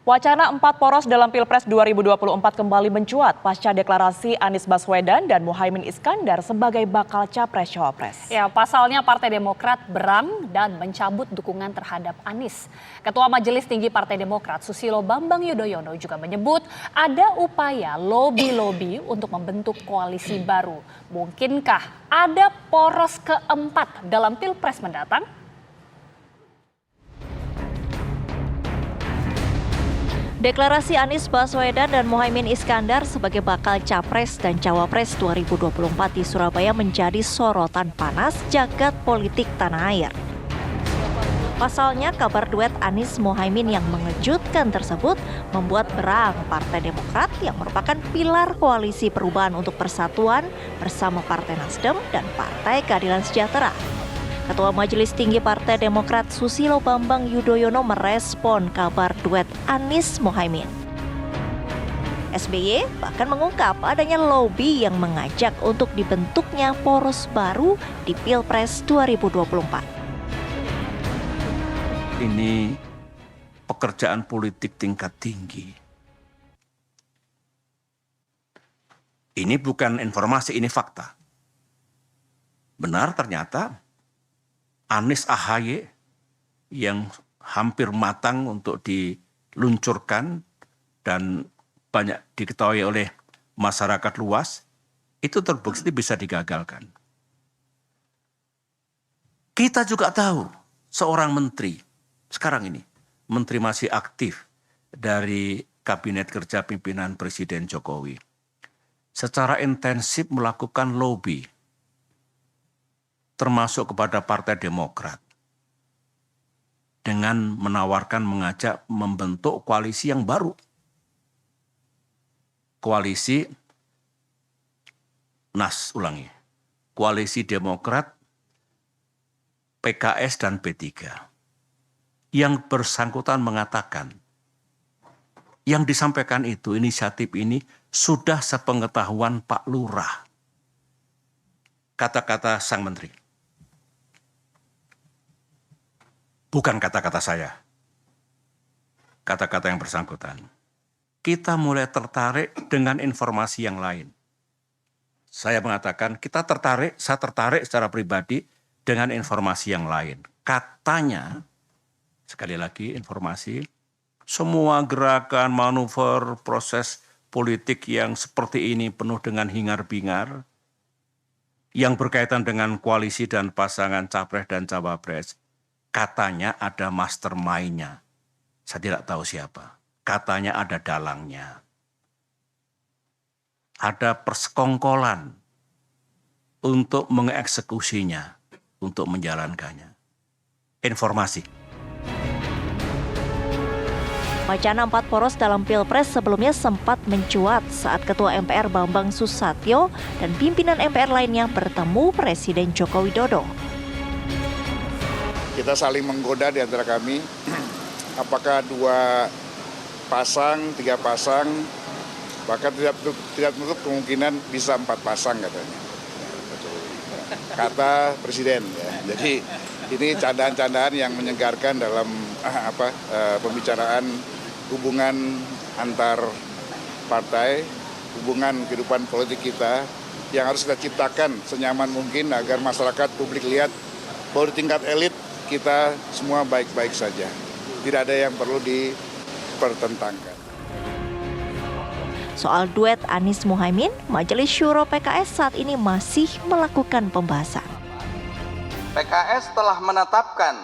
Wacana 4 poros dalam Pilpres 2024 kembali mencuat pasca deklarasi Anies Baswedan dan Muhaimin Iskandar sebagai bakal capres-cawapres. Ya, pasalnya Partai Demokrat berang dan mencabut dukungan terhadap Anies. Ketua Majelis Tinggi Partai Demokrat Susilo Bambang Yudhoyono juga menyebut ada upaya lobi-lobi untuk membentuk koalisi baru. Mungkinkah ada poros keempat dalam Pilpres mendatang? Deklarasi Anies Baswedan dan Muhaimin Iskandar sebagai bakal capres dan cawapres 2024 di Surabaya menjadi sorotan panas jagat politik tanah air. Pasalnya kabar duet Anies Muhaimin yang mengejutkan tersebut membuat berang Partai Demokrat yang merupakan pilar koalisi perubahan untuk persatuan bersama Partai Nasdem dan Partai Keadilan Sejahtera. Ketua Majelis Tinggi Partai Demokrat Susilo Bambang Yudhoyono merespon kabar duet Anies Muhaimin. SBY bahkan mengungkap adanya lobi yang mengajak untuk dibentuknya poros baru di Pilpres 2024. Ini pekerjaan politik tingkat tinggi. Ini bukan informasi, ini fakta. Benar ternyata Anies AHY yang hampir matang untuk diluncurkan dan banyak diketahui oleh masyarakat luas, itu terbukti bisa digagalkan. Kita juga tahu seorang menteri, sekarang ini, menteri masih aktif dari Kabinet Kerja Pimpinan Presiden Jokowi, secara intensif melakukan lobby, termasuk kepada Partai Demokrat, dengan menawarkan mengajak membentuk koalisi yang baru. Koalisi Demokrat, PKS dan P3. Yang bersangkutan mengatakan, yang disampaikan itu, inisiatif ini sudah sepengetahuan Pak Lurah. Kata-kata sang menteri. Bukan kata-kata saya, kata-kata yang bersangkutan. Kita mulai tertarik dengan informasi yang lain. Saya mengatakan saya tertarik secara pribadi dengan informasi yang lain. Katanya, sekali lagi informasi, semua gerakan, manuver, proses politik yang seperti ini penuh dengan hingar-bingar, yang berkaitan dengan koalisi dan pasangan capres dan cawapres, katanya ada mastermind-nya. Saya tidak tahu siapa. Katanya ada dalangnya. Ada persekongkolan untuk mengeksekusinya, untuk menjalankannya. Informasi. Wacana 4 poros dalam Pilpres sebelumnya sempat mencuat saat Ketua MPR Bambang Susatyo dan pimpinan MPR lainnya bertemu Presiden Joko Widodo. Kita saling menggoda di antara kami, apakah 2 pasang, 3 pasang, bahkan tidak menutup kemungkinan bisa 4 pasang katanya. Kata Presiden. Ya. Jadi ini candaan-candaan yang menyegarkan dalam pembicaraan hubungan antar partai, hubungan kehidupan politik kita yang harus kita ciptakan senyaman mungkin agar masyarakat publik lihat bahwa di tingkat elit kita semua baik-baik saja. Tidak ada yang perlu dipertentangkan. Soal duet Anies Muhaimin, Majelis Syuro PKS saat ini masih melakukan pembahasan. PKS telah menetapkan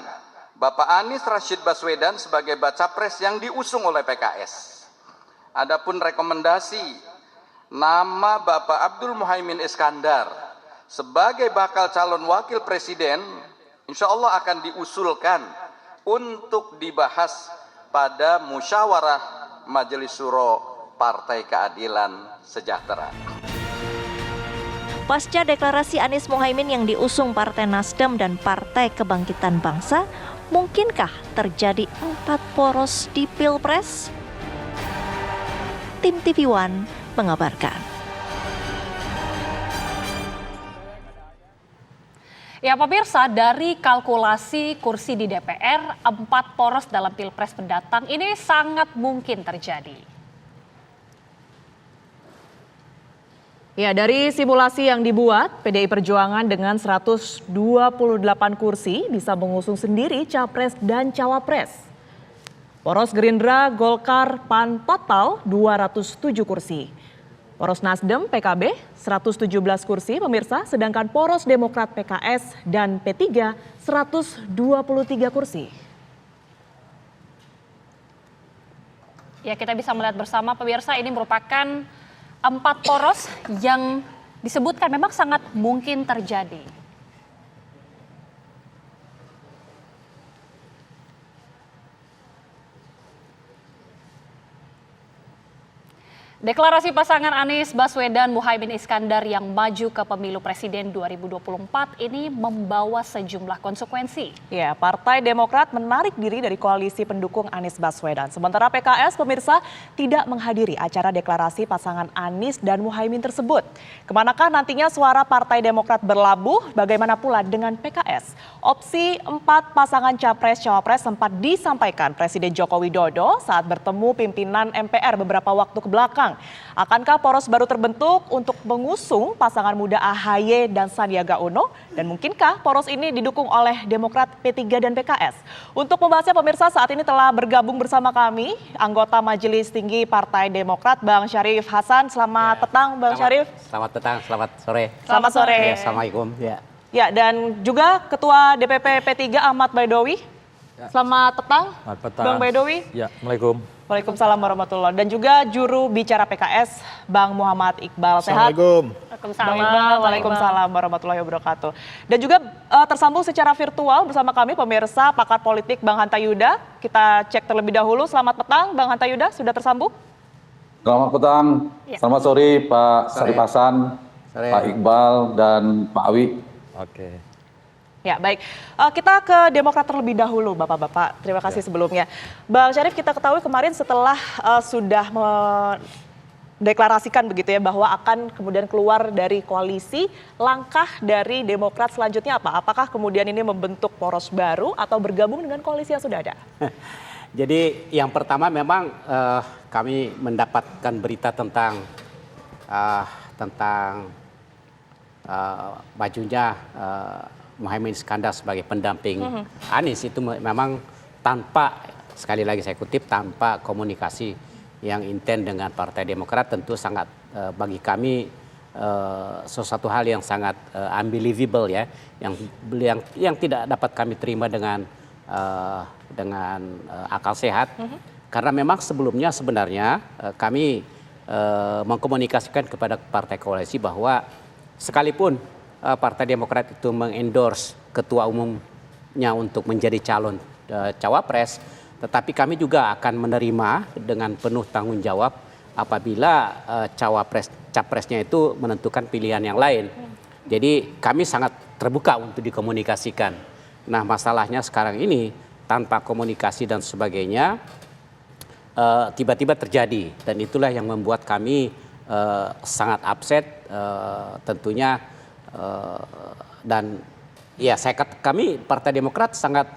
Bapak Anies Rashid Baswedan sebagai bacapres yang diusung oleh PKS. Adapun rekomendasi nama Bapak Abdul Muhaimin Iskandar sebagai bakal calon wakil presiden, insya Allah akan diusulkan untuk dibahas pada musyawarah Majelis Syuro Partai Keadilan Sejahtera. Pasca deklarasi Anies Muhaimin yang diusung Partai Nasdem dan Partai Kebangkitan Bangsa, mungkinkah terjadi 4 poros di Pilpres? Tim TV One mengabarkan. Ya pemirsa, dari kalkulasi kursi di DPR, 4 poros dalam Pilpres mendatang ini sangat mungkin terjadi. Ya, dari simulasi yang dibuat, PDI Perjuangan dengan 128 kursi bisa mengusung sendiri capres dan cawapres. Poros Gerindra, Golkar, PAN total 207 kursi. Poros Nasdem, PKB 117 kursi pemirsa, sedangkan poros Demokrat, PKS, dan P3 123 kursi. Ya, kita bisa melihat bersama pemirsa, ini merupakan 4 poros yang disebutkan memang sangat mungkin terjadi. Deklarasi pasangan Anies Baswedan Muhaimin Iskandar yang maju ke pemilu presiden 2024 ini membawa sejumlah konsekuensi. Ya, Partai Demokrat menarik diri dari koalisi pendukung Anies Baswedan. Sementara PKS, pemirsa, tidak menghadiri acara deklarasi pasangan Anies dan Muhaimin tersebut. Kemanakah nantinya suara Partai Demokrat berlabuh? Bagaimana pula dengan PKS? Opsi 4 pasangan capres-cawapres sempat disampaikan Presiden Joko Widodo saat bertemu pimpinan MPR beberapa waktu kebelakang. Akankah poros baru terbentuk untuk mengusung pasangan muda AHY dan Sandiaga Uno? Dan mungkinkah poros ini didukung oleh Demokrat, P3 dan PKS? Untuk membahasnya pemirsa, saat ini telah bergabung bersama kami anggota Majelis Tinggi Partai Demokrat, Bang Syarif Hasan. Selamat petang, Bang Syarif. Selamat petang, selamat sore. Selamat sore. Ya, Assalamualaikum. Ya, dan juga Ketua DPP P3 Ahmad Baidowi. Selamat petang, Bang Baidowi. Ya, Assalamualaikum. Waalaikumsalam warahmatullahi. Dan juga juru bicara PKS, Bang Muhammad Iqbal. Sehat? Assalamualaikum. Bang Iqbal, waalaikumsalam warahmatullahi wabarakatuh. Dan juga tersambung secara virtual bersama kami pemirsa pakar politik Bang Hanta Yuda. Kita cek terlebih dahulu. Selamat petang, Bang Hanta Yuda, sudah tersambung? Selamat petang, selamat sore Pak Syarif Hasan, Pak Iqbal, dan Pak Awi. Oke. Ya, baik. Kita ke Demokrat terlebih dahulu, Bapak-Bapak. Terima kasih sebelumnya. Bang Syarif, kita ketahui kemarin setelah sudah mendeklarasikan begitu ya bahwa akan kemudian keluar dari koalisi, langkah dari Demokrat selanjutnya apa? Apakah kemudian ini membentuk poros baru atau bergabung dengan koalisi yang sudah ada? Jadi yang pertama memang kami mendapatkan berita tentang majunya Muhaimin Iskandar sebagai pendamping Anies itu memang tanpa, sekali lagi saya kutip, tanpa komunikasi yang intens dengan Partai Demokrat, tentu sangat bagi kami sesuatu hal yang sangat unbelievable ya, yang tidak dapat kami terima dengan akal sehat, karena memang sebelumnya sebenarnya kami mengkomunikasikan kepada partai koalisi bahwa sekalipun Partai Demokrat itu mengendorse ketua umumnya untuk menjadi calon cawapres, tetapi kami juga akan menerima dengan penuh tanggung jawab apabila capresnya itu menentukan pilihan yang lain. Jadi kami sangat terbuka untuk dikomunikasikan. Nah, masalahnya sekarang ini tanpa komunikasi dan sebagainya tiba-tiba terjadi, dan itulah yang membuat kami sangat upset tentunya. Dan ya kami Partai Demokrat sangat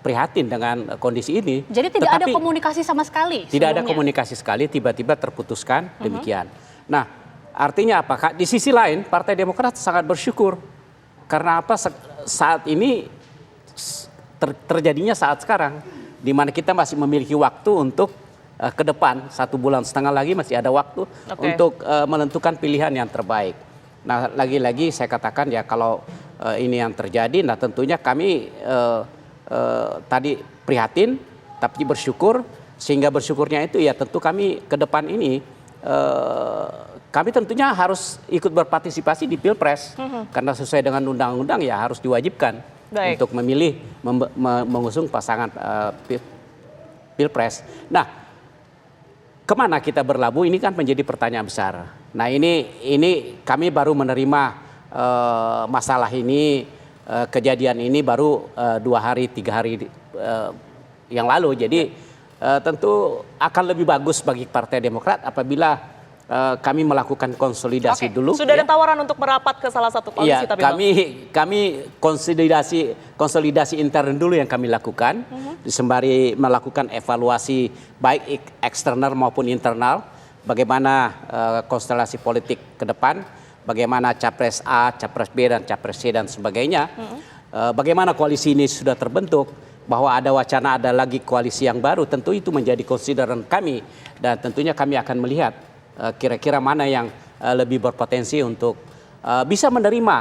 prihatin dengan kondisi ini. Jadi tidak ada komunikasi sama sekali? Tidak ada komunikasi sekali, tiba-tiba terputuskan demikian. Nah, artinya apa? Di sisi lain Partai Demokrat sangat bersyukur. Karena apa? Saat ini terjadinya saat sekarang, di mana kita masih memiliki waktu untuk ke depan, 1,5 bulan lagi masih ada waktu untuk menentukan pilihan yang terbaik. Nah, lagi-lagi saya katakan ya, kalau ini yang terjadi, nah tentunya kami tadi prihatin tapi bersyukur, sehingga bersyukurnya itu ya tentu kami ke depan ini kami tentunya harus ikut berpartisipasi di Pilpres, karena sesuai dengan undang-undang ya harus diwajibkan untuk memilih mengusung pasangan Pilpres. Nah, kemana kita berlabuh ini kan menjadi pertanyaan besar. Nah, ini kami baru menerima masalah ini, kejadian ini baru 2 hari 3 hari yang lalu. Jadi tentu akan lebih bagus bagi Partai Demokrat apabila kami melakukan konsolidasi dulu. Sudah ada tawaran untuk merapat ke salah satu koalisi, Ya, tapi Bang? kami konsolidasi intern dulu yang kami lakukan, sembari melakukan evaluasi baik eksternal maupun internal, bagaimana konstelasi politik ke depan, bagaimana capres A, capres B dan capres C dan sebagainya, bagaimana koalisi ini sudah terbentuk, bahwa ada wacana ada lagi koalisi yang baru, tentu itu menjadi konsideran kami dan tentunya kami akan melihat kira-kira mana yang lebih berpotensi untuk bisa menerima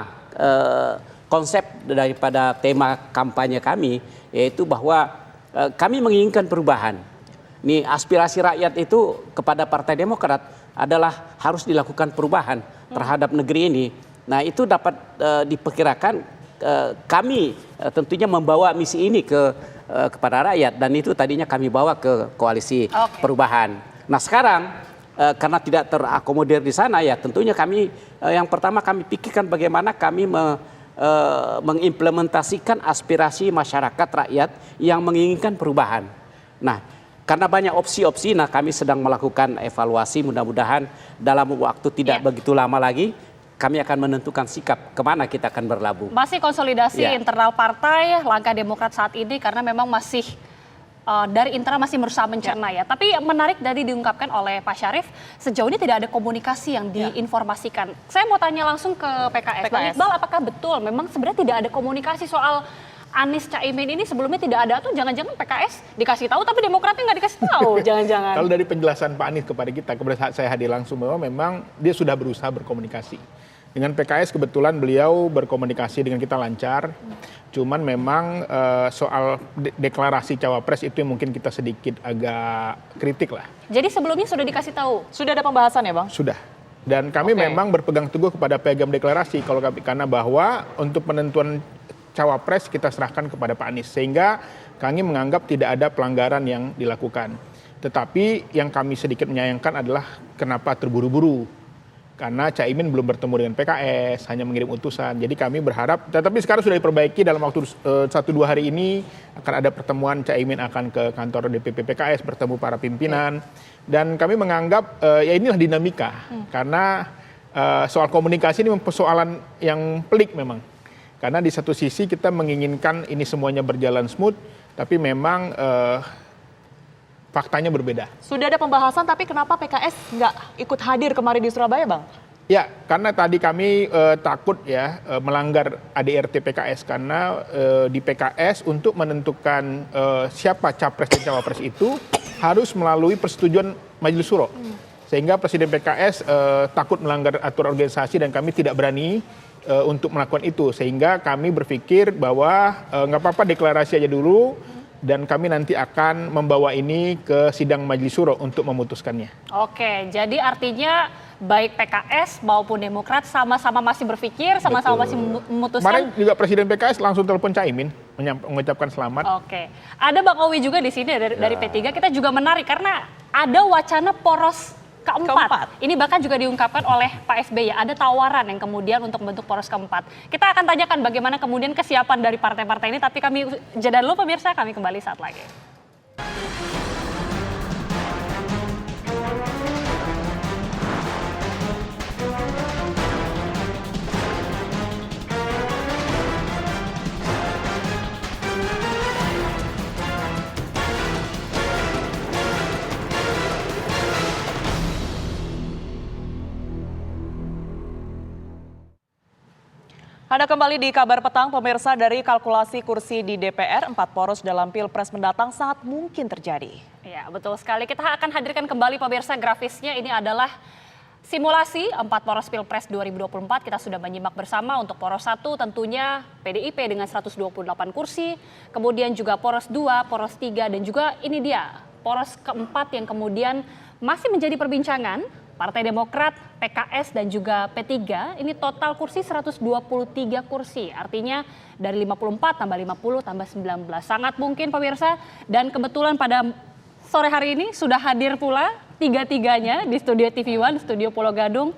konsep daripada tema kampanye kami, yaitu bahwa kami menginginkan perubahan. Ini aspirasi rakyat itu kepada Partai Demokrat adalah harus dilakukan perubahan terhadap negeri ini. Nah, itu dapat diperkirakan kami tentunya membawa misi ini kepada rakyat, dan itu tadinya kami bawa ke koalisi perubahan. Nah, sekarang karena tidak terakomodir di sana, ya tentunya kami yang pertama kami pikirkan bagaimana kami mengimplementasikan aspirasi masyarakat rakyat yang menginginkan perubahan. Nah, karena banyak opsi-opsi, nah kami sedang melakukan evaluasi, mudah-mudahan dalam waktu tidak begitu lama lagi kami akan menentukan sikap kemana kita akan berlabuh. Masih konsolidasi internal partai, langkah Demokrat saat ini karena memang masih dari internal masih berusaha mencerna ya. Tapi menarik tadi diungkapkan oleh Pak Syarif, sejauh ini tidak ada komunikasi yang diinformasikan. Saya mau tanya langsung ke PKS. Bang Iqbal, apakah betul memang sebenarnya tidak ada komunikasi soal Anies Caimin ini sebelumnya tidak ada, tuh jangan-jangan PKS dikasih tahu tapi Demokratnya nggak dikasih tahu, jangan-jangan. Kalau dari penjelasan Pak Anies kepada kita, saat saya hadir langsung, bahwa memang dia sudah berusaha berkomunikasi. Dengan PKS kebetulan beliau berkomunikasi dengan kita lancar, cuman memang soal deklarasi cawapres itu yang mungkin kita sedikit agak kritik lah. Jadi sebelumnya sudah dikasih tahu? Sudah ada pembahasan ya Bang? Sudah. Dan kami memang berpegang teguh kepada piagam deklarasi karena bahwa untuk penentuan cawapres kita serahkan kepada Pak Anies, sehingga kami menganggap tidak ada pelanggaran yang dilakukan. Tetapi yang kami sedikit menyayangkan adalah kenapa terburu-buru. Karena Caimin belum bertemu dengan PKS, hanya mengirim utusan. Jadi kami berharap, tetapi sekarang sudah diperbaiki dalam waktu 1-2 hari ini akan ada pertemuan, Caimin akan ke kantor DPP PKS bertemu para pimpinan. Dan kami menganggap ya inilah dinamika. Karena soal komunikasi ini persoalan yang pelik memang. Karena di satu sisi kita menginginkan ini semuanya berjalan smooth, tapi memang faktanya berbeda. Sudah ada pembahasan, tapi kenapa PKS nggak ikut hadir kemarin di Surabaya, Bang? Ya, karena tadi kami takut ya melanggar ADRT PKS, karena di PKS untuk menentukan siapa capres dan cawapres itu harus melalui persetujuan Majelis Syuro. Sehingga Presiden PKS takut melanggar aturan organisasi dan kami tidak berani untuk melakukan itu. Sehingga kami berpikir bahwa nggak apa-apa deklarasi aja dulu, dan kami nanti akan membawa ini ke sidang Majelis Syuro untuk memutuskannya. Oke, jadi artinya baik PKS maupun Demokrat sama-sama masih berpikir, sama-sama masih memutuskan. Kemarin juga Presiden PKS langsung telepon Caimin mengucapkan selamat. Oke, ada Bang Owi juga di sini dari P3. Kita juga menarik karena ada wacana poros keempat. Ini bahkan juga diungkapkan oleh Pak SBY. Ada tawaran yang kemudian untuk membentuk poros keempat. Kita akan tanyakan bagaimana kemudian kesiapan dari partai-partai ini. Tapi kami jeda dulu pemirsa, kami kembali saat lagi. Anda kembali di Kabar Petang, pemirsa. Dari kalkulasi kursi di DPR, 4 poros dalam Pilpres mendatang sangat mungkin terjadi. Ya, betul sekali. Kita akan hadirkan kembali pemirsa grafisnya. Ini adalah simulasi 4 poros Pilpres 2024. Kita sudah menyimak bersama. Untuk poros 1 tentunya PDIP dengan 128 kursi. Kemudian juga poros 2, poros 3, dan juga ini dia poros keempat yang kemudian masih menjadi perbincangan. Partai Demokrat, PKS, dan juga P3, ini total kursi 123 kursi. Artinya dari 54 tambah 50 tambah 19. Sangat mungkin pemirsa, dan kebetulan pada sore hari ini sudah hadir pula tiga-tiganya di studio TV One, studio Pulau Gadung.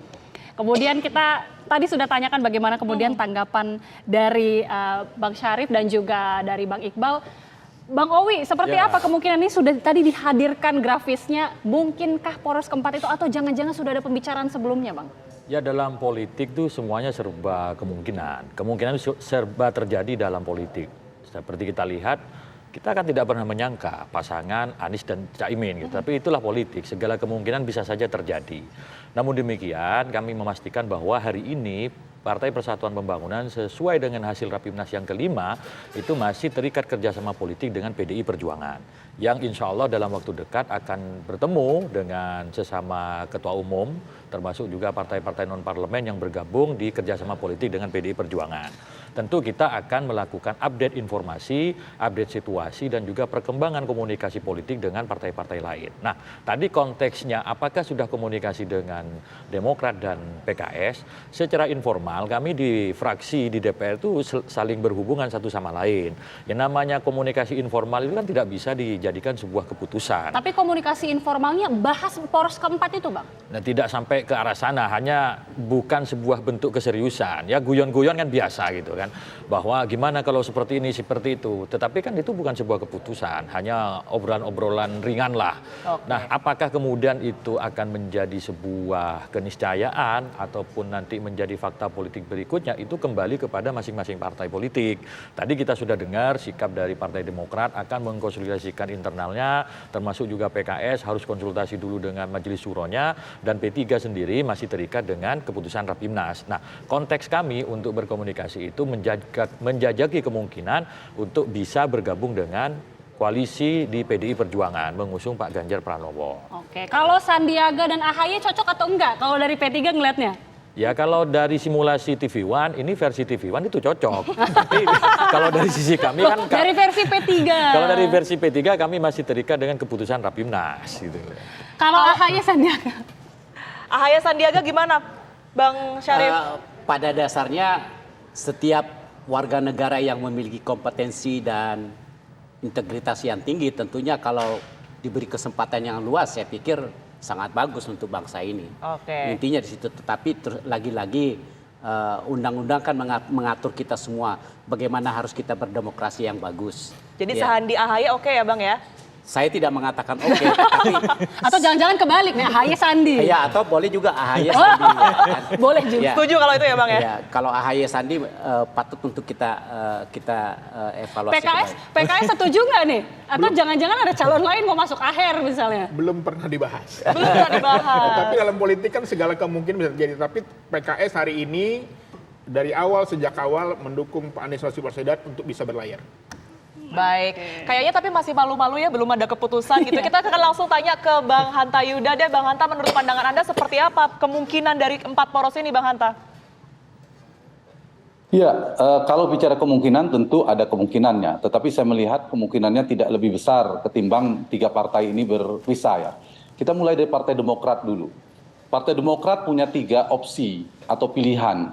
Kemudian kita tadi sudah tanyakan bagaimana kemudian tanggapan dari Bang Syarif dan juga dari Bang Iqbal. Bang Owi, seperti apa kemungkinan ini sudah tadi dihadirkan grafisnya, mungkinkah poros keempat itu atau jangan-jangan sudah ada pembicaraan sebelumnya, Bang? Ya dalam politik tuh semuanya serba kemungkinan. Kemungkinan serba terjadi dalam politik. Seperti kita lihat, kita kan tidak pernah menyangka pasangan Anies dan Caimin gitu. Tapi itulah politik, segala kemungkinan bisa saja terjadi. Namun demikian kami memastikan bahwa hari ini Partai Persatuan Pembangunan sesuai dengan hasil Rapimnas yang kelima itu masih terikat kerjasama politik dengan PDI Perjuangan. Yang insya Allah dalam waktu dekat akan bertemu dengan sesama ketua umum, termasuk juga partai-partai non-parlemen yang bergabung di kerjasama politik dengan PDI Perjuangan. Tentu kita akan melakukan update informasi, update situasi, dan juga perkembangan komunikasi politik dengan partai-partai lain. Nah, tadi konteksnya apakah sudah komunikasi dengan Demokrat dan PKS? Secara informal kami di fraksi di DPR itu saling berhubungan satu sama lain. Yang namanya komunikasi informal itu kan tidak bisa dijadikan sebuah keputusan. Tapi komunikasi informalnya bahas poros keempat itu, Bang? Nah, tidak sampai ke arah sana, hanya bukan sebuah bentuk keseriusan. Ya guyon-guyon kan biasa gitu kan. Bahwa gimana kalau seperti ini, seperti itu. Tetapi kan itu bukan sebuah keputusan, hanya obrolan-obrolan ringan lah. Nah, apakah kemudian itu akan menjadi sebuah keniscayaan ataupun nanti menjadi fakta politik berikutnya, itu kembali kepada masing-masing partai politik. Tadi kita sudah dengar sikap dari Partai Demokrat akan mengkonsolidasikan internalnya, termasuk juga PKS harus konsultasi dulu dengan Majelis Syuronya, dan P3 sendiri masih terikat dengan keputusan Rapimnas. Nah, konteks kami untuk berkomunikasi itu menjajaki kemungkinan untuk bisa bergabung dengan koalisi di PDI Perjuangan mengusung Pak Ganjar Pranowo. Oke, kalau Sandiaga dan AHY cocok atau enggak kalau dari P3 ngelihatnya? Ya kalau dari simulasi TV One, ini versi TV One itu cocok. Tapi kalau dari sisi kami kan... Dari versi P3. Kalau dari versi P3 kami masih terikat dengan keputusan Rapimnas gitu. Kalau AHY Sandiaga? AHY Sandiaga gimana, Bang Syarif? Pada dasarnya setiap warga negara yang memiliki kompetensi dan integritas yang tinggi tentunya kalau diberi kesempatan yang luas saya pikir sangat bagus untuk bangsa ini. Intinya di situ. Tetapi lagi-lagi undang-undang kan mengatur kita semua bagaimana harus kita berdemokrasi yang bagus. Jadi Sandi AHY oke ya, Bang ya? Saya tidak mengatakan oke, tapi atau jangan-jangan kebalik nih, AHY Sandi. Ya, atau boleh juga AHY Sandi. Ya, kan? Boleh juga. Ya. Setuju kalau itu ya, Bang ya? Ya, kalau AHY Sandi patut untuk kita evaluasi. PKS setuju nggak nih? Atau jangan-jangan ada calon lain mau masuk AHR misalnya? Belum pernah dibahas. Belum pernah dibahas. Tapi dalam politik kan segala kemungkinan bisa terjadi. Tapi PKS hari ini dari awal, sejak awal mendukung Pak Anies Baswedan untuk bisa berlayar. Baik, kayaknya tapi masih malu-malu ya, belum ada keputusan gitu. Kita akan langsung tanya ke Bang Hanta Yuda deh. Bang Hanta, menurut pandangan Anda seperti apa kemungkinan dari 4 poros ini, Bang Hanta? Ya, kalau bicara kemungkinan tentu ada kemungkinannya. Tetapi saya melihat kemungkinannya tidak lebih besar ketimbang 3 partai ini berpisah ya. Kita mulai dari Partai Demokrat dulu. Partai Demokrat punya 3 opsi atau pilihan.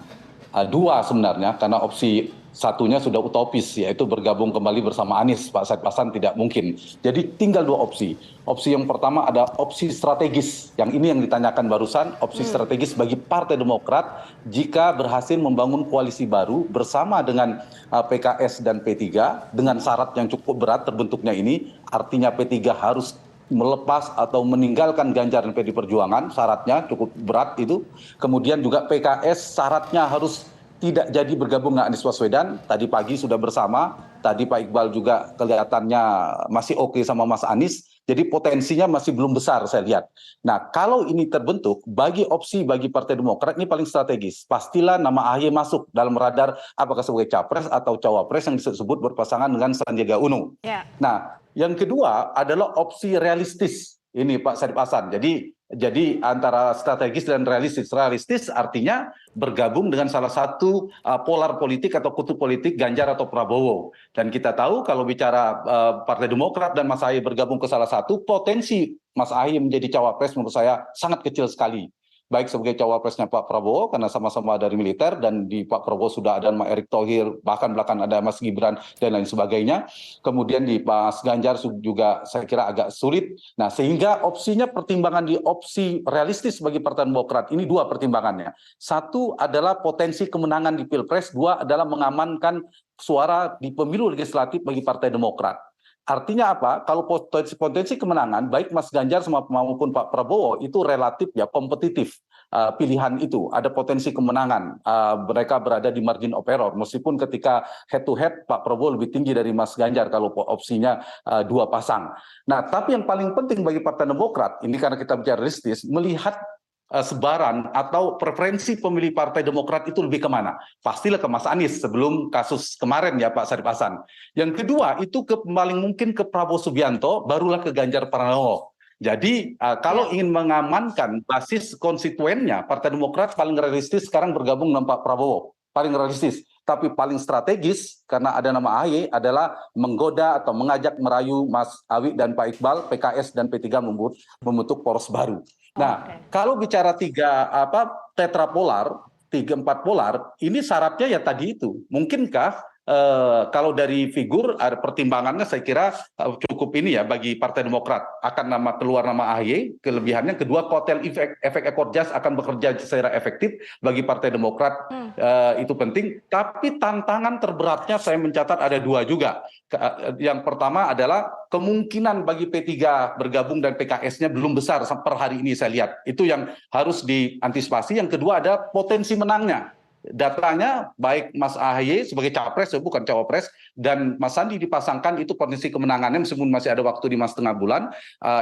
2 sebenarnya, karena opsi satunya sudah utopis, yaitu bergabung kembali bersama Anies. Pak Said Hasan tidak mungkin. Jadi tinggal 2 opsi. Opsi yang pertama ada opsi strategis. Yang ini yang ditanyakan barusan, opsi strategis bagi Partai Demokrat jika berhasil membangun koalisi baru bersama dengan PKS dan P3 dengan syarat yang cukup berat terbentuknya ini. Artinya P3 harus melepas atau meninggalkan Ganjar dan PDI Perjuangan, syaratnya cukup berat itu. Kemudian juga PKS syaratnya harus tidak jadi bergabung dengan Anies Baswedan. Tadi pagi sudah bersama, tadi Pak Iqbal juga kelihatannya masih oke sama Mas Anies. Jadi potensinya masih belum besar saya lihat. Nah, kalau ini terbentuk, bagi Partai Demokrat ini paling strategis. Pastilah nama AHY masuk dalam radar apakah sebagai capres atau cawapres yang disebut berpasangan dengan Sandiaga Uno. Nah, yang kedua adalah opsi realistis. Ini Pak Said Hasan. Jadi antara strategis dan realistis. Realistis artinya bergabung dengan salah satu polar politik atau kutub politik Ganjar atau Prabowo. Dan kita tahu kalau bicara Partai Demokrat dan Mas Ahy bergabung ke salah satu, potensi Mas Ahy menjadi cawapres menurut saya sangat kecil sekali. Baik sebagai cawapresnya Pak Prabowo karena sama-sama dari militer, dan di Pak Prabowo sudah ada Mas Erick Thohir, bahkan belakang ada Mas Gibran dan lain sebagainya. Kemudian di Mas Ganjar juga saya kira agak sulit. Nah, sehingga opsinya pertimbangan di opsi realistis bagi Partai Demokrat ini 2 pertimbangannya. 1 adalah potensi kemenangan di Pilpres, 2 adalah mengamankan suara di pemilu legislatif bagi Partai Demokrat. Artinya apa? Kalau potensi kemenangan baik Mas Ganjar maupun Pak Prabowo itu relatif ya kompetitif pilihan itu. Ada potensi kemenangan. Mereka berada di margin of error. Meskipun ketika head to head Pak Prabowo lebih tinggi dari Mas Ganjar kalau opsinya dua pasang. Nah, tapi yang paling penting bagi Partai Demokrat ini karena kita bicara realistis melihat sebaran atau preferensi pemilih Partai Demokrat itu lebih kemana? Pastilah ke Mas Anies sebelum kasus kemarin ya Pak Sarip Hasan. Yang kedua itu paling mungkin ke Prabowo Subianto, barulah ke Ganjar Pranowo. Jadi kalau ingin mengamankan basis konstituennya, Partai Demokrat paling realistis sekarang bergabung dengan Pak Prabowo. Paling realistis. Tapi paling strategis karena ada nama AHY adalah menggoda atau mengajak merayu Mas Awi dan Pak Iqbal, PKS dan P3 membentuk poros baru. Nah, kalau bicara tetrapolar, 3-4 polar, ini syaratnya ya tadi itu. Mungkinkah kalau dari figur ada pertimbangannya saya kira cukup ini ya bagi Partai Demokrat akan keluar nama AHY, kelebihannya kedua kotel efek ekor jas akan bekerja secara efektif bagi Partai Demokrat itu penting, tapi tantangan terberatnya saya mencatat ada dua juga. Yang pertama adalah kemungkinan bagi P3 bergabung dan PKS-nya belum besar per hari ini saya lihat. Itu yang harus diantisipasi. Yang kedua ada potensi menangnya. Datanya baik Mas AHY sebagai capres, bukan cawapres, dan Mas Sandi dipasangkan itu potensi kemenangannya meskipun masih ada waktu 5,5 bulan,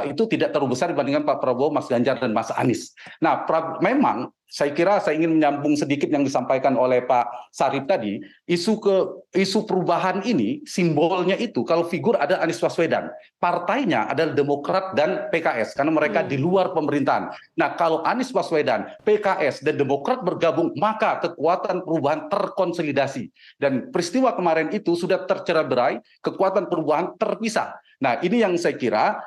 itu tidak terlalu besar dibandingkan Pak Prabowo, Mas Ganjar, dan Mas Anies. Nah, memang saya kira saya ingin menyambung sedikit yang disampaikan oleh Pak Sarip tadi, isu perubahan ini simbolnya itu kalau figur ada Anies Baswedan, partainya adalah Demokrat dan PKS karena mereka di luar pemerintahan. Nah, kalau Anies Baswedan, PKS dan Demokrat bergabung, maka kekuatan perubahan terkonsolidasi dan peristiwa kemarin itu sudah tercerai-berai, kekuatan perubahan terpisah. Nah, ini yang saya kira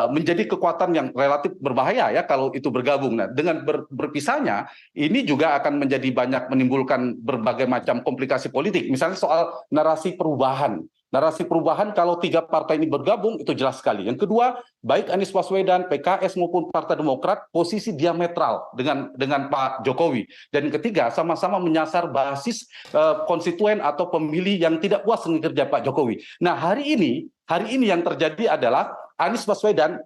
menjadi kekuatan yang relatif berbahaya ya kalau itu bergabung. Nah, dengan berpisahnya ini juga akan menjadi banyak menimbulkan berbagai macam komplikasi politik. Misalnya soal narasi perubahan. Narasi perubahan kalau tiga partai ini bergabung itu jelas sekali. Yang kedua, baik Anies Baswedan, PKS maupun Partai Demokrat posisi diametral dengan Pak Jokowi. Dan ketiga, sama-sama menyasar basis konstituen atau pemilih yang tidak puas dengan kerja Pak Jokowi. Nah, hari ini yang terjadi adalah Anies Baswedan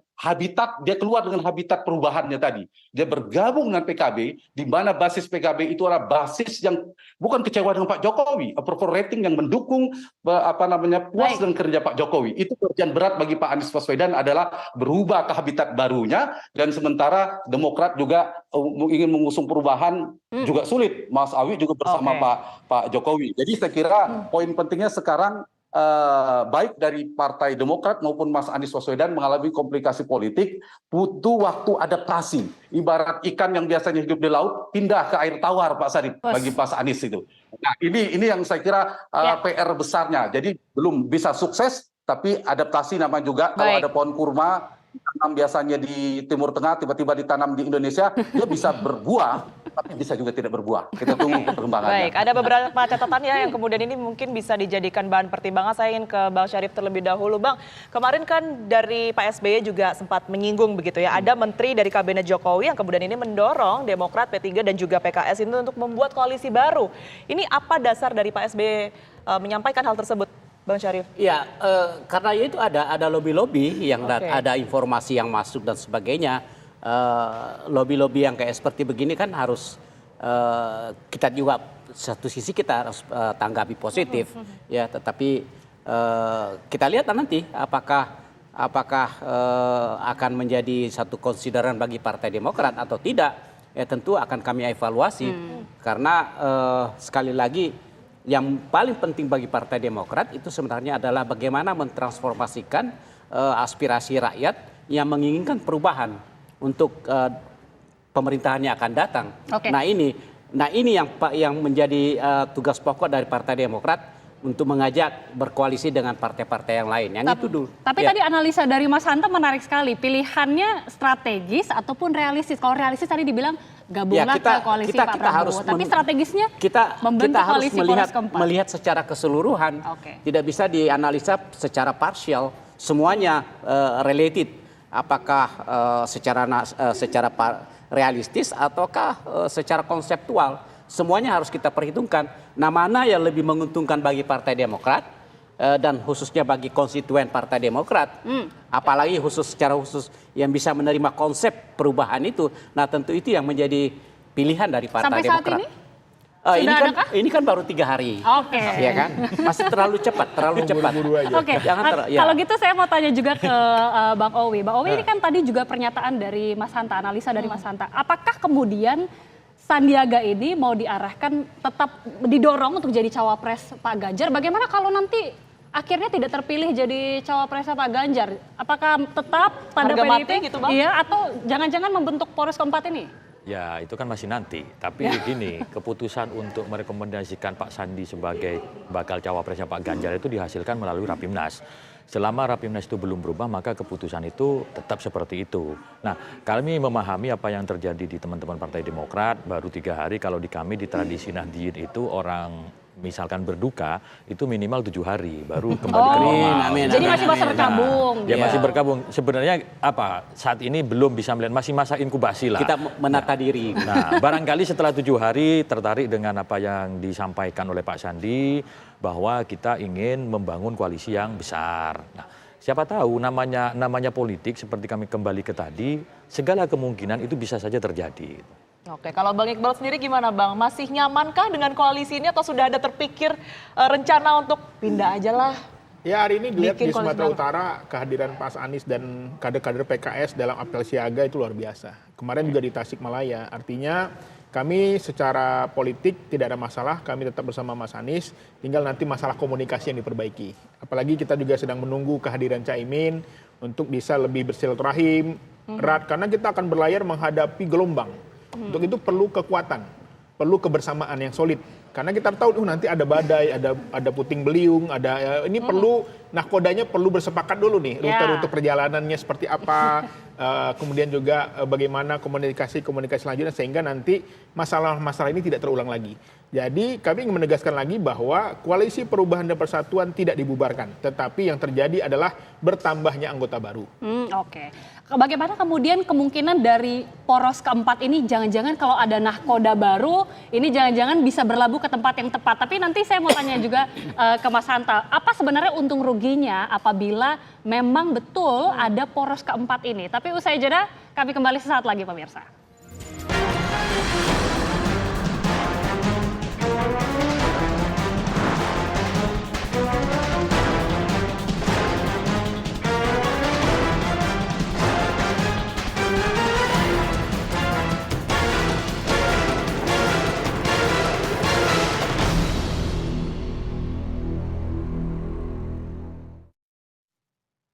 dia keluar dengan habitat perubahannya tadi. Dia bergabung dengan PKB, di mana basis PKB itu adalah basis yang bukan kecewa dengan Pak Jokowi, approval rating yang mendukung puas dengan kerja Pak Jokowi. Itu pekerjaan berat bagi Pak Anies Baswedan adalah berubah ke habitat barunya, dan sementara Demokrat juga ingin mengusung perubahan juga sulit. Mas Awi juga bersama Pak Jokowi. Jadi saya kira poin pentingnya sekarang baik dari Partai Demokrat maupun Mas Anies Baswedan mengalami komplikasi politik, butuh waktu adaptasi. Ibarat ikan yang biasanya hidup di laut pindah ke air tawar, Pak Sarip, bagi Mas Anies itu. Nah, ini yang saya kira PR besarnya. Jadi belum bisa sukses, tapi adaptasi nama juga. Kalau ada pohon kurma ditanam biasanya di Timur Tengah, tiba-tiba ditanam di Indonesia, dia bisa berbuah, tapi bisa juga tidak berbuah. Kita tunggu perkembangannya. Baik, ada beberapa catatan ya yang kemudian ini mungkin bisa dijadikan bahan pertimbangan. Saya ingin ke Bang Syarif terlebih dahulu. Bang, kemarin kan dari Pak SBY juga sempat menyinggung begitu ya, ada menteri dari Kabinet Jokowi yang kemudian ini mendorong Demokrat, P3 dan juga PKS ini untuk membuat koalisi baru. Ini apa dasar dari Pak SBY menyampaikan hal tersebut, Bang Syarif? Ya, karena itu ada lobby-lobby yang ada informasi yang masuk dan sebagainya. Lobby-lobby yang kayak seperti begini kan harus kita juga satu sisi kita harus tanggapi positif ya, tetapi kita lihat nanti apakah akan menjadi satu konsideran bagi Partai Demokrat atau tidak, ya tentu akan kami evaluasi karena sekali lagi yang paling penting bagi Partai Demokrat itu sebenarnya adalah bagaimana mentransformasikan aspirasi rakyat yang menginginkan perubahan untuk pemerintahan yang akan datang. Nah ini yang menjadi tugas pokok dari Partai Demokrat untuk mengajak berkoalisi dengan partai-partai yang lain. Yang itu dulu. Tapi tadi analisa dari Mas Hanta menarik sekali. Pilihannya strategis ataupun realistis. Kalau realistis tadi dibilang gabunglah ke koalisi Pak Prabowo. Tapi strategisnya membentuk koalisi poros keempat. Melihat secara keseluruhan. Tidak bisa dianalisa secara parsial. Semuanya related. Apakah secara realistis ataukah secara konseptual. Semuanya harus kita perhitungkan. Nah, mana yang lebih menguntungkan bagi Partai Demokrat dan khususnya bagi konstituen Partai Demokrat, apalagi secara khusus yang bisa menerima konsep perubahan itu, nah tentu itu yang menjadi pilihan dari Partai Sampai saat Demokrat. ini? Sudah adakah? Ini kan baru 3 hari. Oke. Ya kan? Masih terlalu cepat. Buru-buru aja. Oke, kalau gitu saya mau tanya juga ke Bang Owi. Bang Owi ini kan tadi juga pernyataan dari Mas Hanta, analisa dari Mas Hanta. Apakah kemudian Sandiaga ini mau diarahkan tetap didorong untuk jadi cawapres Pak Ganjar? Bagaimana kalau nanti akhirnya tidak terpilih jadi cawapresnya Pak Ganjar? Apakah tetap pada Harga mati PDIP? gitu, Bang? Iya, atau jangan-jangan membentuk poros keempat ini? Ya itu kan masih nanti, tapi gini, keputusan untuk merekomendasikan Pak Sandi sebagai bakal cawapresnya Pak Ganjar itu dihasilkan melalui Rapimnas. Selama Rapimnas itu belum berubah, maka keputusan itu tetap seperti itu. Nah, kami memahami apa yang terjadi di teman-teman Partai Demokrat, baru 3 hari, kalau di kami di tradisi Nahdien itu orang misalkan berduka itu minimal 7 hari baru kembali ke normal. Jadi masih masa berkabung. Ya masih berkabung. Sebenarnya apa saat ini belum bisa melihat, masih masa inkubasi lah. Kita menata diri. Nah, barangkali setelah 7 hari tertarik dengan apa yang disampaikan oleh Pak Sandi bahwa kita ingin membangun koalisi yang besar. Nah, siapa tahu namanya politik seperti kami kembali ke tadi, segala kemungkinan itu bisa saja terjadi. Oke, kalau Bang Iqbal sendiri gimana Bang? Masih nyamankah dengan koalisi ini atau sudah ada terpikir rencana untuk pindah aja lah? Ya, hari ini dilihat Bikin di Sumatera koalisi Utara kehadiran Pak Anies dan kader-kader PKS dalam apel siaga itu luar biasa. Kemarin juga di Tasikmalaya. Artinya kami secara politik tidak ada masalah, kami tetap bersama Mas Anies, tinggal nanti masalah komunikasi yang diperbaiki. Apalagi kita juga sedang menunggu kehadiran Caimin untuk bisa lebih bersilaturahim erat, karena kita akan berlayar menghadapi gelombang. Untuk itu perlu kekuatan, perlu kebersamaan yang solid. Karena kita tahu nanti ada badai, ada puting beliung, ini perlu nahkodanya perlu bersepakat dulu nih rute-rute perjalanannya seperti apa, kemudian juga bagaimana komunikasi selanjutnya sehingga nanti masalah-masalah ini tidak terulang lagi. Jadi kami ingin menegaskan lagi bahwa koalisi perubahan dan persatuan tidak dibubarkan, tetapi yang terjadi adalah bertambahnya anggota baru. Oke. Bagaimana kemudian kemungkinan dari poros keempat ini jangan-jangan kalau ada nahkoda baru, ini jangan-jangan bisa berlabuh ke tempat yang tepat. Tapi nanti saya mau tanya juga ke Mas Hanta, apa sebenarnya untung ruginya apabila memang betul ada poros keempat ini? Tapi usai jeda, kami kembali sesaat lagi pemirsa.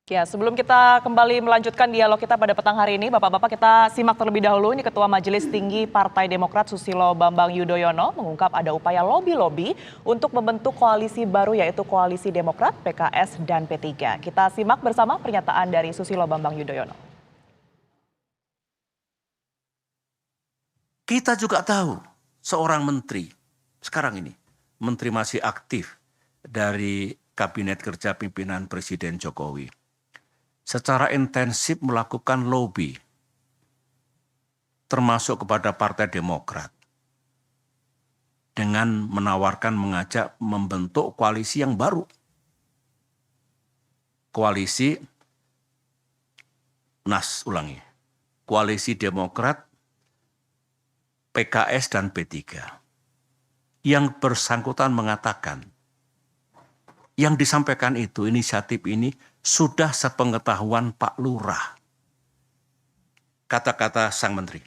Ya, sebelum kita kembali melanjutkan dialog kita pada petang hari ini, Bapak-Bapak kita simak terlebih dahulu. Ini Ketua Majelis Tinggi Partai Demokrat Susilo Bambang Yudhoyono mengungkap ada upaya lobi-lobi untuk membentuk koalisi baru yaitu Koalisi Demokrat, PKS, dan P3. Kita simak bersama pernyataan dari Susilo Bambang Yudhoyono. Kita juga tahu seorang menteri, sekarang ini, menteri masih aktif dari Kabinet Kerja Pimpinan Presiden Jokowi, secara intensif melakukan lobby, termasuk kepada Partai Demokrat, dengan menawarkan mengajak membentuk koalisi yang baru. Koalisi Koalisi Demokrat, PKS, dan P3. Yang bersangkutan mengatakan, yang disampaikan itu, inisiatif ini sudah sepengetahuan Pak Lurah. Kata-kata sang menteri.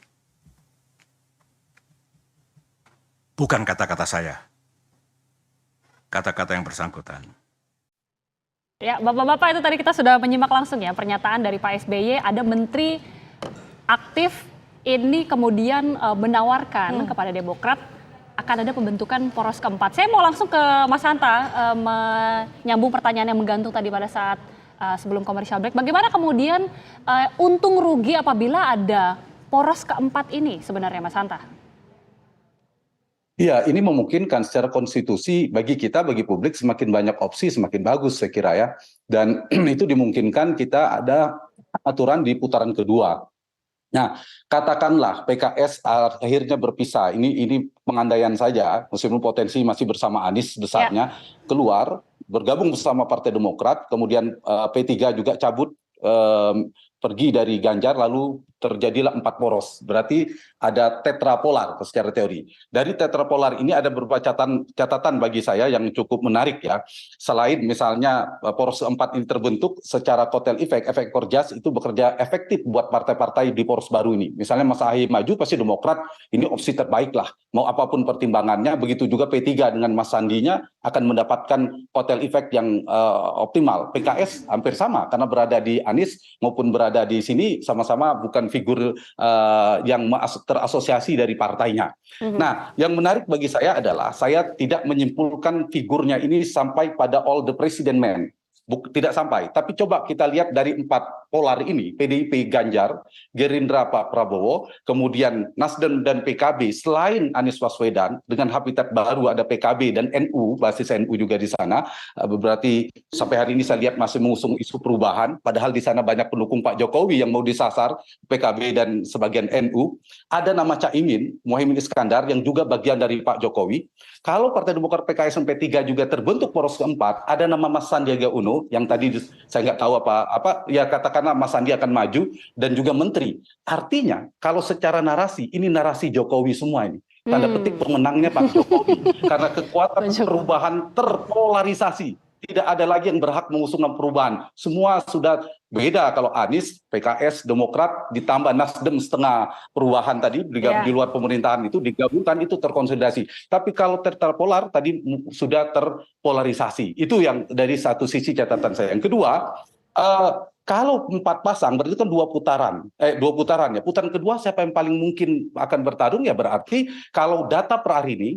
Bukan kata-kata saya. Kata-kata yang bersangkutan. Ya, Bapak-Bapak itu tadi kita sudah menyimak langsung ya pernyataan dari Pak SBY, ada menteri aktif ini kemudian menawarkan kepada Demokrat akan ada pembentukan poros keempat. Saya mau langsung ke Mas Hanta menyambung pertanyaan yang menggantung tadi pada saat sebelum commercial break. Bagaimana kemudian untung rugi apabila ada poros keempat ini sebenarnya Mas Hanta? Iya, ini memungkinkan secara konstitusi bagi kita, bagi publik semakin banyak opsi semakin bagus saya kira ya. Dan itu dimungkinkan kita ada aturan di putaran kedua. Nah, katakanlah PKS akhirnya berpisah, ini pengandaian saja, meskipun potensi masih bersama Anies besarnya, keluar, bergabung bersama Partai Demokrat, kemudian P3 juga cabut pergi dari Ganjar, lalu terjadilah 4 poros. Berarti ada tetrapolar secara teori. Dari tetrapolar ini ada beberapa catatan bagi saya yang cukup menarik ya. Selain misalnya poros keempat ini terbentuk secara kotel efek korjas itu bekerja efektif buat partai-partai di poros baru ini. Misalnya Mas Ahy maju, pasti Demokrat ini opsi terbaik lah. Mau apapun pertimbangannya, begitu juga P3 dengan Mas Sandinya akan mendapatkan kotel efek yang optimal. PKS hampir sama karena berada di Anies maupun berada di sini sama-sama bukan figur yang terasosiasi dari partainya. Nah, yang menarik bagi saya adalah saya tidak menyimpulkan figurnya ini sampai pada all the president man. Tidak sampai, tapi coba kita lihat dari 4 polar ini, PDIP Ganjar, Gerindra Pak Prabowo, kemudian Nasdem dan PKB, selain Anies Baswedan, dengan habitat baru ada PKB dan NU, basis NU juga di sana, berarti sampai hari ini saya lihat masih mengusung isu perubahan, padahal di sana banyak pendukung Pak Jokowi yang mau disasar, PKB dan sebagian NU, ada nama Caimin, Mohaimin Iskandar, yang juga bagian dari Pak Jokowi. Kalau Partai Demokrat, PKS, dan P3 juga terbentuk poros keempat, ada nama Mas Sandiaga Uno, yang tadi saya nggak tahu apa ya, katakanlah Mas Sandi akan maju dan juga menteri. Artinya kalau secara narasi ini narasi Jokowi semua ini. Tanda petik pemenangnya Pak Jokowi karena kekuatan perubahan terpolarisasi. Tidak ada lagi yang berhak mengusung perubahan. Semua sudah beda kalau Anies, PKS, Demokrat ditambah Nasdem setengah perubahan tadi di luar pemerintahan itu digabungkan itu terkonsolidasi. Tapi kalau terpolar tadi sudah terpolarisasi. Itu yang dari satu sisi catatan saya. Yang kedua, kalau 4 pasang berarti kan 2 putaran. 2 putaran ya. Putaran kedua siapa yang paling mungkin akan bertarung ya berarti kalau data per hari ini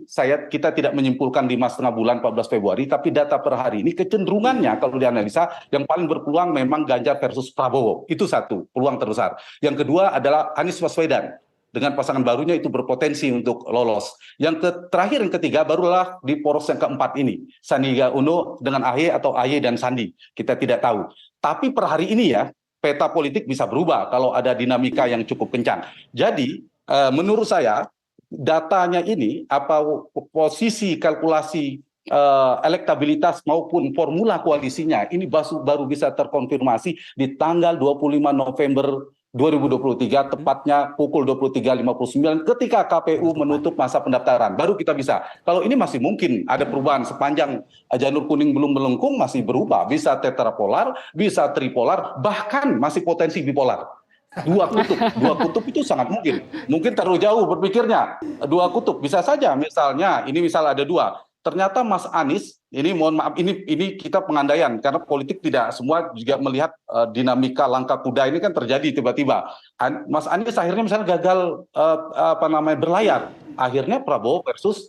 kita tidak menyimpulkan 5,5 bulan 14 Februari tapi data per hari ini kecenderungannya kalau dianalisa yang paling berpeluang memang Ganjar versus Prabowo. Itu satu peluang terbesar. Yang kedua adalah Anies Baswedan. Dengan pasangan barunya itu berpotensi untuk lolos. Yang terakhir yang ketiga barulah di poros yang keempat ini. Sandiaga Uno dengan AHY atau AHY dan Sandi. Kita tidak tahu. Tapi per hari ini ya, peta politik bisa berubah kalau ada dinamika yang cukup kencang. Jadi, menurut saya, datanya ini, posisi kalkulasi elektabilitas maupun formula koalisinya, ini baru bisa terkonfirmasi di tanggal 25 November 2023, tepatnya pukul 23.59 ketika KPU menutup masa pendaftaran. Baru kita bisa. Kalau ini masih mungkin ada perubahan sepanjang janur kuning belum melengkung masih berubah. Bisa tetrapolar, bisa tripolar, bahkan masih potensi bipolar. 2 kutub itu sangat mungkin. Mungkin terlalu jauh berpikirnya. 2 kutub bisa saja. Misalnya, ini misal ada 2. Ternyata Mas Anies, ini mohon maaf, ini kita pengandaian karena politik tidak semua juga melihat dinamika langkah kuda ini kan terjadi tiba-tiba. Mas Anies akhirnya misalnya gagal berlayar, akhirnya Prabowo versus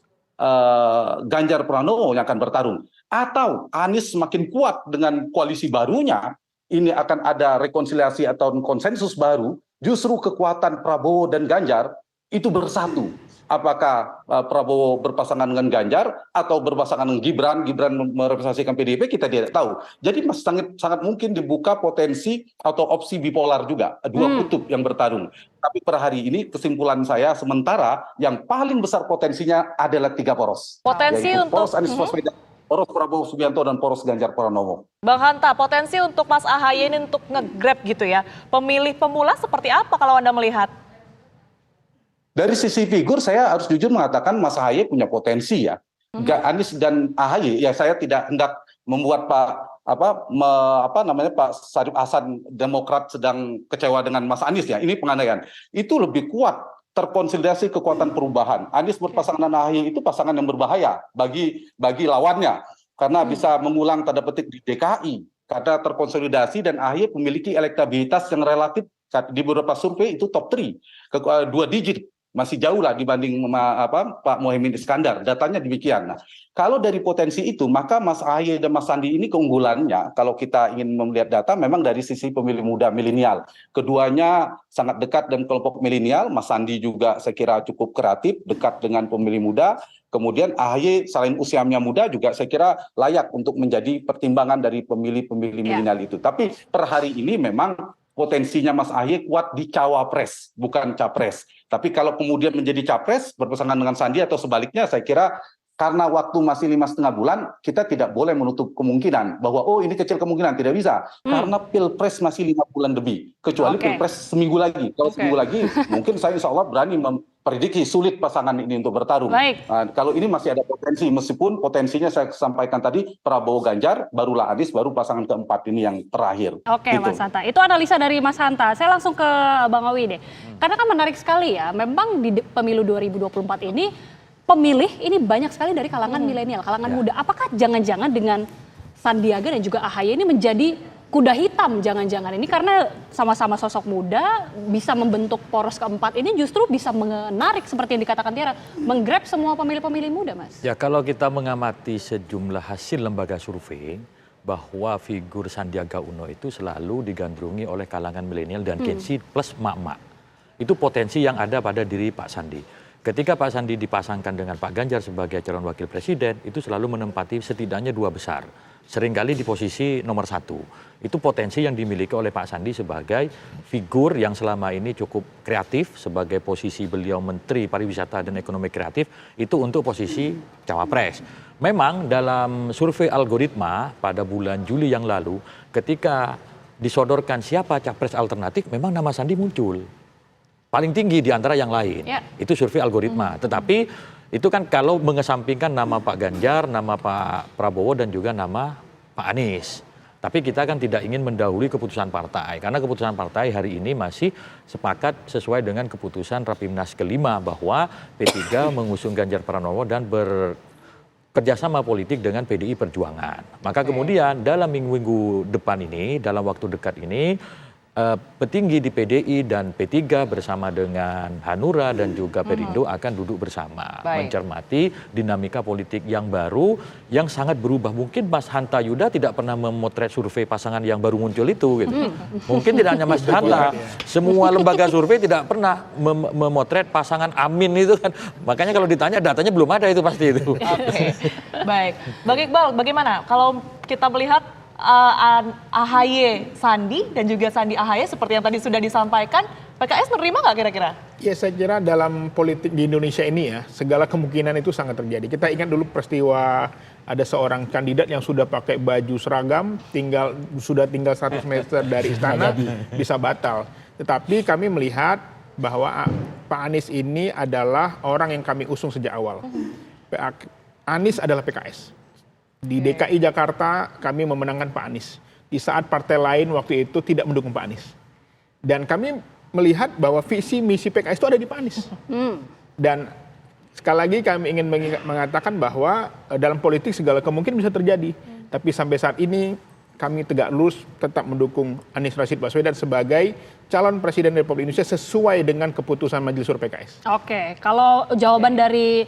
Ganjar Pranowo yang akan bertarung. Atau Anies semakin kuat dengan koalisi barunya, ini akan ada rekonsiliasi atau konsensus baru, justru kekuatan Prabowo dan Ganjar itu bersatu. Apakah Prabowo berpasangan dengan Ganjar atau berpasangan dengan Gibran merepresentasikan PDIP, kita tidak tahu. Jadi sangat mungkin dibuka potensi atau opsi bipolar juga, 2 kutub yang bertarung. Tapi per hari ini kesimpulan saya sementara yang paling besar potensinya adalah 3 poros. Potensi yaitu untuk poros Anies Baswedan, poros Prabowo Subianto dan poros Ganjar Pranowo. Bang Hanta, potensi untuk Mas AHY ini untuk nge-grab gitu ya. Pemilih pemula seperti apa kalau Anda melihat? Dari sisi figur saya harus jujur mengatakan Mas AHY punya potensi ya. Anies dan AHY ya saya tidak hendak membuat Pak Syarif Hasan Demokrat sedang kecewa dengan Mas Anies ya. Ini pengandaian. Itu lebih kuat terkonsolidasi kekuatan perubahan. Anies berpasangan dengan AHY itu pasangan yang berbahaya bagi lawannya karena bisa mengulang tanda petik di DKI karena terkonsolidasi dan AHY memiliki elektabilitas yang relatif di beberapa survei itu top 3 2 digit. Masih jauh lah dibanding Pak Mohaimin Iskandar, datanya demikian. Nah, kalau dari potensi itu, maka Mas AHY dan Mas Sandi ini keunggulannya, kalau kita ingin melihat data, memang dari sisi pemilih muda milenial. Keduanya sangat dekat dengan kelompok milenial, Mas Sandi juga saya kira cukup kreatif, dekat dengan pemilih muda. Kemudian AHY selain usianya muda juga saya kira layak untuk menjadi pertimbangan dari pemilih-pemilih milenial itu. Tapi per hari ini memang potensinya Mas AHY kuat di cawapres, bukan capres. Tapi kalau kemudian menjadi capres berpasangan dengan Sandi atau sebaliknya, saya kira Karena waktu masih 5,5 bulan, kita tidak boleh menutup kemungkinan bahwa oh ini kecil kemungkinan, tidak bisa. Karena pilpres masih 5 bulan lebih, kecuali pilpres seminggu lagi. Kalau seminggu lagi, mungkin saya insya Allah berani memprediksi sulit pasangan ini untuk bertarung. Nah, kalau ini masih ada potensi, meskipun potensinya saya sampaikan tadi Prabowo Ganjar, barulah Anies, baru pasangan keempat ini yang terakhir. Oke, gitu. Mas Hanta, itu analisa dari Mas Hanta. Saya langsung ke Bang Owi deh. Karena kan menarik sekali ya, memang di pemilu 2024 ini pemilih ini banyak sekali dari kalangan milenial, kalangan muda. Apakah jangan-jangan dengan Sandiaga dan juga AHY ini menjadi kuda hitam jangan-jangan ini karena sama-sama sosok muda bisa membentuk poros keempat ini justru bisa menarik seperti yang dikatakan Tiara, menggrab semua pemilih-pemilih muda, Mas? Ya, kalau kita mengamati sejumlah hasil lembaga survei bahwa figur Sandiaga Uno itu selalu digandrungi oleh kalangan milenial dan Gen Z plus emak-emak. Itu potensi yang ada pada diri Pak Sandi. Ketika Pak Sandi dipasangkan dengan Pak Ganjar sebagai calon wakil presiden, itu selalu menempati setidaknya 2 besar. Seringkali di posisi nomor 1. Itu potensi yang dimiliki oleh Pak Sandi sebagai figur yang selama ini cukup kreatif, sebagai posisi beliau Menteri Pariwisata dan Ekonomi Kreatif, itu untuk posisi cawapres. Memang dalam survei algoritma pada bulan Juli yang lalu, ketika disodorkan siapa capres alternatif, memang nama Sandi muncul. Paling tinggi di antara yang lain. Itu survei algoritma. Tetapi itu kan kalau mengesampingkan nama Pak Ganjar, nama Pak Prabowo dan juga nama Pak Anies. Tapi kita kan tidak ingin mendahului keputusan partai. Karena keputusan partai hari ini masih sepakat sesuai dengan keputusan Rapimnas kelima bahwa P3 mengusung Ganjar Pranowo dan kerjasama politik dengan PDI Perjuangan. Maka kemudian dalam minggu depan ini, dalam waktu dekat ini, petinggi di PDI dan P3 bersama dengan Hanura dan juga Perindo akan duduk bersama. Mencermati dinamika politik yang baru, yang sangat berubah. Mungkin Mas Hanta Yuda tidak pernah memotret survei pasangan yang baru muncul itu. Gitu. Mungkin tidak hanya Mas Hanta, semua lembaga survei tidak pernah memotret pasangan Amin itu kan. Makanya kalau ditanya datanya belum ada itu pasti itu. Baik, Bang Iqbal bagaimana kalau kita melihat AHY Sandi dan juga Sandi AHY seperti yang tadi sudah disampaikan, PKS menerima nggak kira-kira? Ya saya kira dalam politik di Indonesia ini ya, segala kemungkinan itu sangat terjadi. Kita ingat dulu peristiwa ada seorang kandidat yang sudah pakai baju seragam, sudah tinggal 100 meter dari istana, bisa batal. Tetapi kami melihat bahwa Pak Anies ini adalah orang yang kami usung sejak awal. Anies adalah PKS. Di DKI Jakarta kami memenangkan Pak Anies. Di saat partai lain waktu itu tidak mendukung Pak Anies. Dan kami melihat bahwa visi misi PKS itu ada di Pak Anies. Dan sekali lagi kami ingin mengatakan bahwa dalam politik segala kemungkinan bisa terjadi. Tapi sampai saat ini kami tegak lurus tetap mendukung Anies Rashid Baswedan sebagai calon presiden Republik Indonesia sesuai dengan keputusan Majelis Suro PKS. Oke, kalau jawaban dari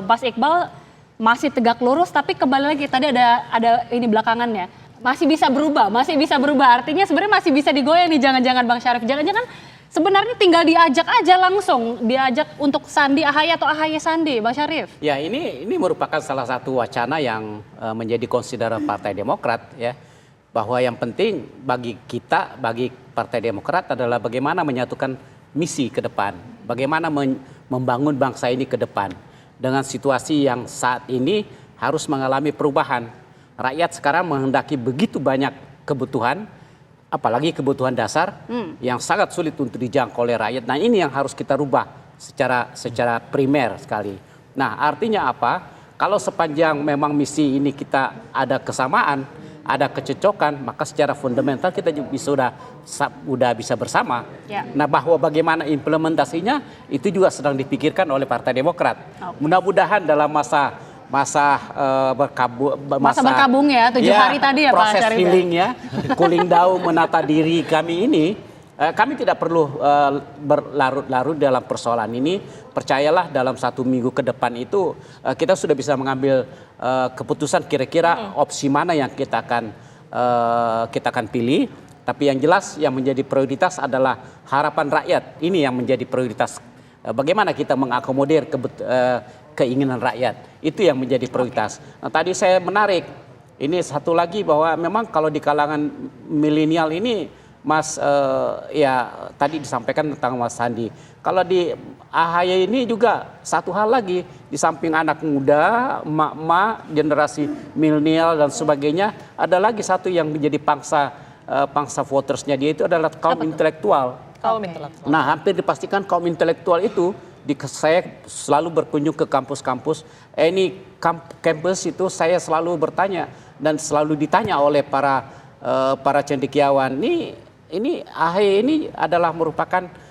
Mas Iqbal masih tegak lurus, tapi kembali lagi tadi ada ini belakangannya masih bisa berubah, artinya sebenarnya masih bisa digoyang nih jangan-jangan Bang Syarif, jangan-jangan sebenarnya tinggal diajak aja langsung, diajak untuk Sandi AHY atau AHY Sandi, Bang Syarif. Ya ini merupakan salah satu wacana yang menjadi konsideran Partai Demokrat ya, bahwa yang penting bagi kita, bagi Partai Demokrat adalah bagaimana menyatukan misi ke depan, bagaimana membangun bangsa ini ke depan. Dengan situasi yang saat ini harus mengalami perubahan. Rakyat sekarang menghendaki begitu banyak kebutuhan, apalagi kebutuhan dasar yang sangat sulit untuk dijangkau oleh rakyat. Nah ini yang harus kita rubah secara primer sekali. Nah artinya apa? Kalau sepanjang memang misi ini kita ada kesamaan, ada kecocokan, maka secara fundamental kita sudah bisa bersama. Nah bahwa bagaimana implementasinya itu juga sedang dipikirkan oleh Partai Demokrat. Mudah-mudahan dalam masa berkabung ya 7 hari tadi ya Pak proses healing ya, cooling down, menata diri kami ini. Kami tidak perlu berlarut-larut dalam persoalan ini. Percayalah dalam 1 minggu ke depan itu kita sudah bisa mengambil keputusan kira-kira opsi mana yang kita akan pilih. Tapi yang jelas yang menjadi prioritas adalah harapan rakyat. Ini yang menjadi prioritas. Bagaimana kita mengakomodir keinginan rakyat. Itu yang menjadi prioritas. Nah, tadi saya menarik. Ini satu lagi bahwa memang kalau di kalangan milenial ini Mas ya tadi disampaikan tentang Mas Sandi. Kalau di AHY ini juga satu hal lagi, di samping anak muda, emak-emak, generasi milenial dan sebagainya, ada lagi satu yang menjadi pangsa votersnya dia itu adalah kaum intelektual. Kaum intelektual. Nah, hampir dipastikan kaum intelektual itu saya selalu berkunjung ke kampus-kampus. Ini kampus itu saya selalu bertanya dan selalu ditanya oleh para cendekiawan. Ini AHY ini adalah merupakan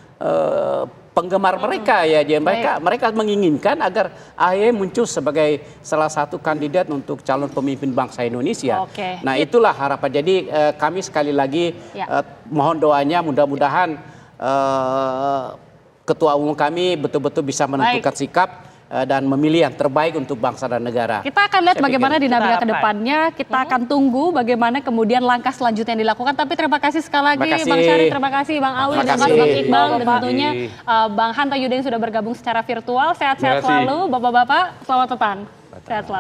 penggemar mereka ya. Jadi mereka menginginkan agar AHY muncul sebagai salah satu kandidat untuk calon pemimpin bangsa Indonesia. Oke. Nah, itulah harapan. Jadi kami sekali lagi mohon doanya mudah-mudahan ketua umum kami betul-betul bisa menentukan sikap dan memilih yang terbaik untuk bangsa dan negara. Kita akan lihat bagaimana dinamika ke depannya. Kita akan tunggu bagaimana kemudian langkah selanjutnya yang dilakukan. Tapi terima kasih sekali lagi Bang Syarif, terima kasih Bang Awi, dan Bang Iqbal, dan tentunya Bang Hanta Yuda yang sudah bergabung secara virtual. Sehat-sehat selalu, Bapak-bapak. Selamat petang. Sehat selalu.